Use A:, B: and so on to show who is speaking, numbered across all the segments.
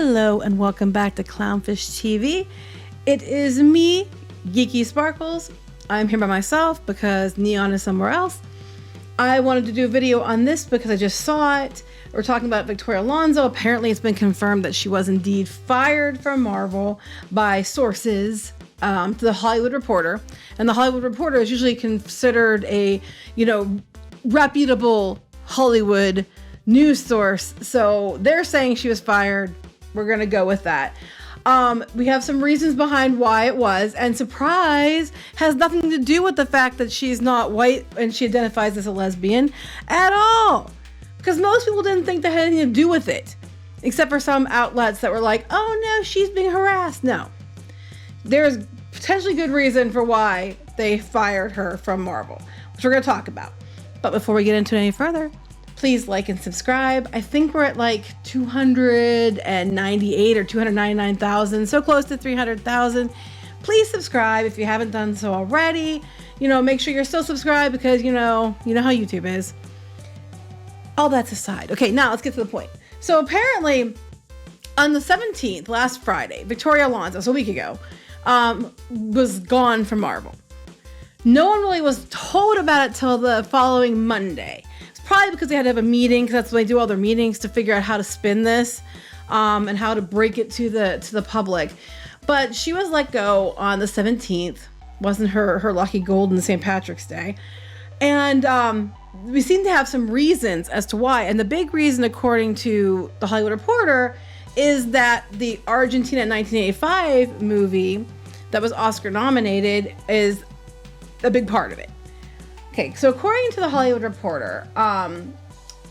A: Hello and welcome back to Clownfish TV. It is me, Geeky Sparkles. I'm here by myself because Neon is somewhere else. I wanted to do a video on this because I just saw it. We're talking about Victoria Alonso. Apparently it's been confirmed that she was indeed fired from Marvel by sources to the Hollywood Reporter. And the Hollywood Reporter is usually considered a, reputable Hollywood news source. So they're saying she was fired. We're going to go with that. We have some reasons behind why it was, and surprise, has nothing to do with the fact that she's not white and she identifies as a lesbian at all. Because most people didn't think that had anything to do with it, except for some outlets that were like, oh no, she's being harassed. No, there's potentially good reason for why they fired her from Marvel, which we're going to talk about. But before we get into it any further, please like and subscribe. I think we're at like 298 or 299,000, so close to 300,000. Please subscribe if you haven't done so already. Make sure you're still subscribed because you know how YouTube is. All that's aside. Okay, now let's get to the point. So apparently on the 17th, last Friday, Victoria Alonso, so a week ago, was gone from Marvel. No one really was told about it till the following Monday. Probably because they had to have a meeting, because that's when they do all their meetings to figure out how to spin this and how to break it to the public. But she was let go on the 17th. Wasn't her lucky golden St. Patrick's Day. And we seem to have some reasons as to why. And the big reason, according to the Hollywood Reporter, is that the Argentina 1985 movie that was Oscar nominated is a big part of it. Okay, so according to the Hollywood Reporter,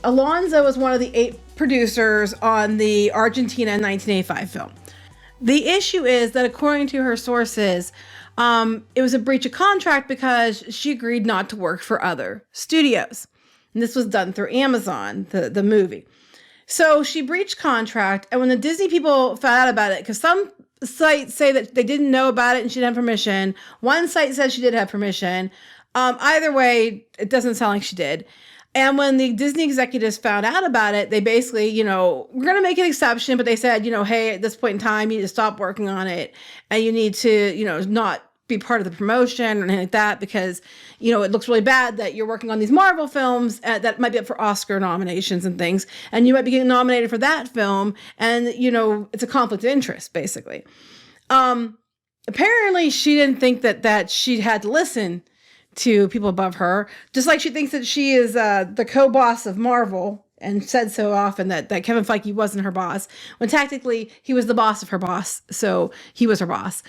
A: Alonso was one of the 8 producers on the Argentina 1985 film. The issue is that according to her sources, it was a breach of contract because she agreed not to work for other studios. And this was done through Amazon, the movie. So she breached contract, and when the Disney people found out about it, because some sites say that they didn't know about it and she didn't have permission. One site says she did have permission. Either way, it doesn't sound like she did. And when the Disney executives found out about it, they basically, we're going to make an exception, but they said, hey, at this point in time, you need to stop working on it and you need to, not be part of the promotion or anything like that because, it looks really bad that you're working on these Marvel films that might be up for Oscar nominations and things. And you might be getting nominated for that film. And, it's a conflict of interest, basically. Apparently, she didn't think that she had to listen to people above her, just like she thinks that she is the co-boss of Marvel and said so often that Kevin Feige wasn't her boss, when technically he was the boss of her boss, so he was her boss.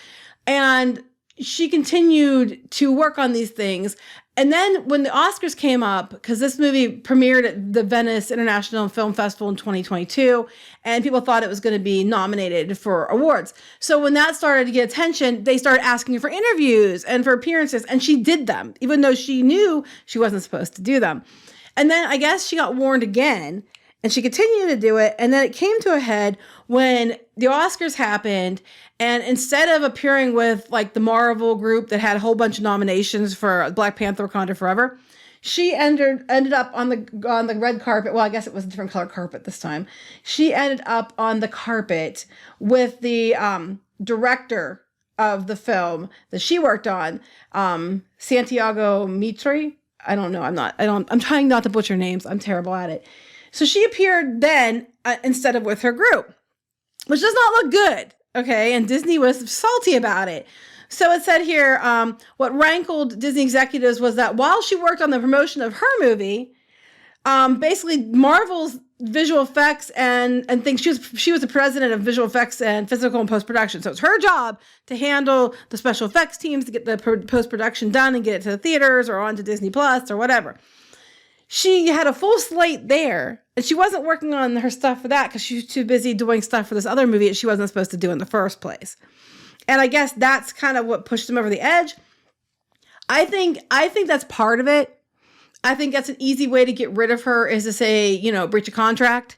A: And she continued to work on these things. And then when the Oscars came up, because this movie premiered at the Venice International Film Festival in 2022, and people thought it was going to be nominated for awards. So when that started to get attention, they started asking her for interviews and for appearances, and she did them, even though she knew she wasn't supposed to do them. And then I guess she got warned again, and she continued to do it, and then it came to a head when the Oscars happened, and instead of appearing with like the Marvel group that had a whole bunch of nominations for Black Panther: Wakanda Forever, she ended up on the red carpet. Well, I guess it was a different color carpet this time. She ended up on the carpet with the director of the film that she worked on, Santiago Mitre. I don't know. I'm trying not to butcher names. I'm terrible at it. So she appeared then instead of with her group, which does not look good. Okay. And Disney was salty about it. So it said here, what rankled Disney executives was that while she worked on the promotion of her movie, basically Marvel's visual effects and things, she was the president of visual effects and physical and post-production. So it's her job to handle the special effects teams to get the post-production done and get it to the theaters or onto Disney Plus or whatever. She had a full slate there, and she wasn't working on her stuff for that because she was too busy doing stuff for this other movie that she wasn't supposed to do in the first place. And I guess that's kind of what pushed them over the edge. I think that's part of it. I think that's an easy way to get rid of her is to say, breach of contract.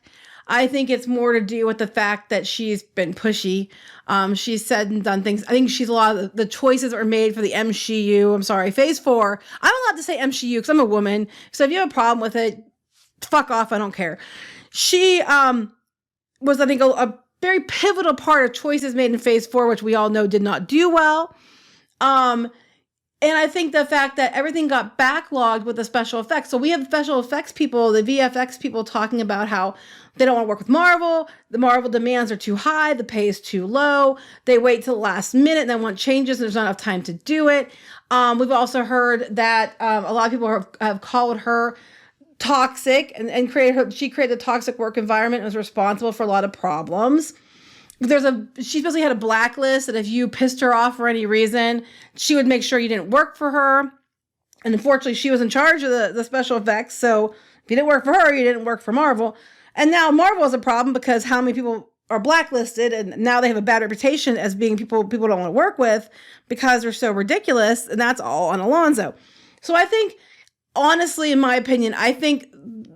A: I think it's more to do with the fact that she's been pushy. She's said and done things. I think she's a lot of the choices that were made for the MCU. I'm sorry, Phase 4. I'm allowed to say MCU because I'm a woman. So if you have a problem with it, fuck off. I don't care. She was, I think, a very pivotal part of choices made in phase 4, which we all know did not do well. And I think the fact that everything got backlogged with the special effects. So we have special effects people, the VFX people, talking about how they don't want to work with Marvel. The Marvel demands are too high. The pay is too low. They wait till the last minute and then want changes. There's not enough time to do it. We've also heard that a lot of people have called her toxic and she created a toxic work environment and was responsible for a lot of problems. She supposedly had a blacklist that if you pissed her off for any reason, she would make sure you didn't work for her. And unfortunately, she was in charge of the special effects. So if you didn't work for her, you didn't work for Marvel. And now Marvel is a problem because how many people are blacklisted, and now they have a bad reputation as being people don't want to work with because they're so ridiculous. And that's all on Alonso. So I think, honestly, in my opinion, I think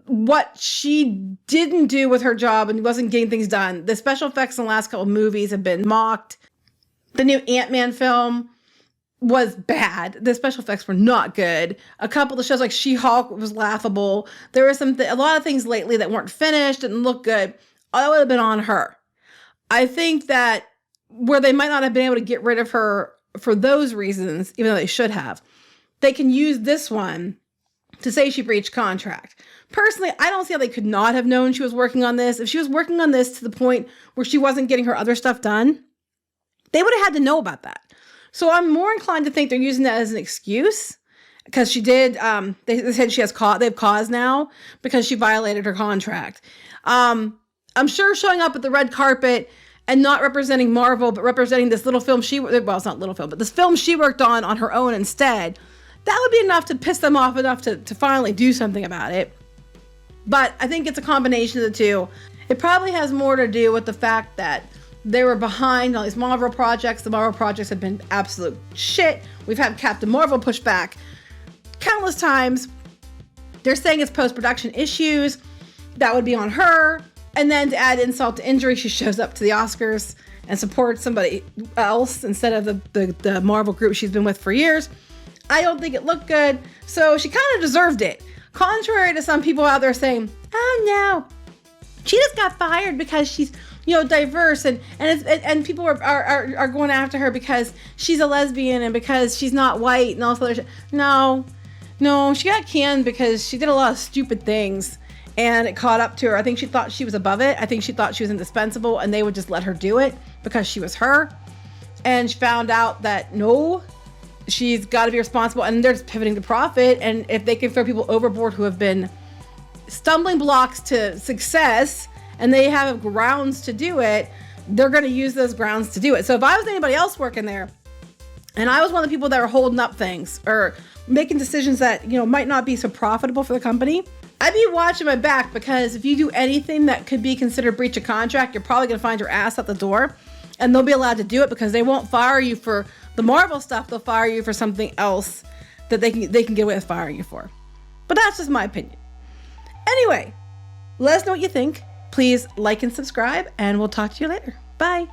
A: what she didn't do with her job and wasn't getting things done. The special effects in the last couple of movies have been mocked. The new Ant-Man film was bad. The special effects were not good. A couple of the shows like She-Hulk was laughable. There were a lot of things lately that weren't finished, didn't look good. That would have been on her. I think that where they might not have been able to get rid of her for those reasons, even though they should have, they can use this one to say she breached contract. Personally, I don't see how they could not have known she was working on this. If she was working on this to the point where she wasn't getting her other stuff done, they would have had to know about that. So I'm more inclined to think they're using that as an excuse because she did, they said they have cause now because she violated her contract. I'm sure showing up at the red carpet and not representing Marvel, but representing this little film it's not little film, but this film she worked on her own instead, that would be enough to piss them off enough to finally do something about it. But I think it's a combination of the two. It probably has more to do with the fact that they were behind all these Marvel projects. The Marvel projects have been absolute shit. We've had Captain Marvel pushed back countless times. They're saying it's post-production issues. That would be on her. And then to add insult to injury, she shows up to the Oscars and supports somebody else instead of the Marvel group she's been with for years. I don't think it looked good. So she kind of deserved it. Contrary to some people out there saying, oh no, she just got fired because she's, diverse and people are going after her because she's a lesbian and because she's not white and all this other shit. No, she got canned because she did a lot of stupid things and it caught up to her. I think she thought she was above it. I think she thought she was indispensable and they would just let her do it because she was her. And she found out that no, she's got to be responsible and they're just pivoting to profit. And if they can throw people overboard who have been stumbling blocks to success and they have grounds to do it, they're going to use those grounds to do it. So if I was anybody else working there and I was one of the people that were holding up things or making decisions that, might not be so profitable for the company, I'd be watching my back because if you do anything that could be considered breach of contract, you're probably going to find your ass at the door and they'll be allowed to do it because they won't fire you for the Marvel stuff. They'll fire you for something else that they can get away with firing you for. But that's just my opinion. Anyway, let us know what you think. Please like and subscribe, and we'll talk to you later. Bye.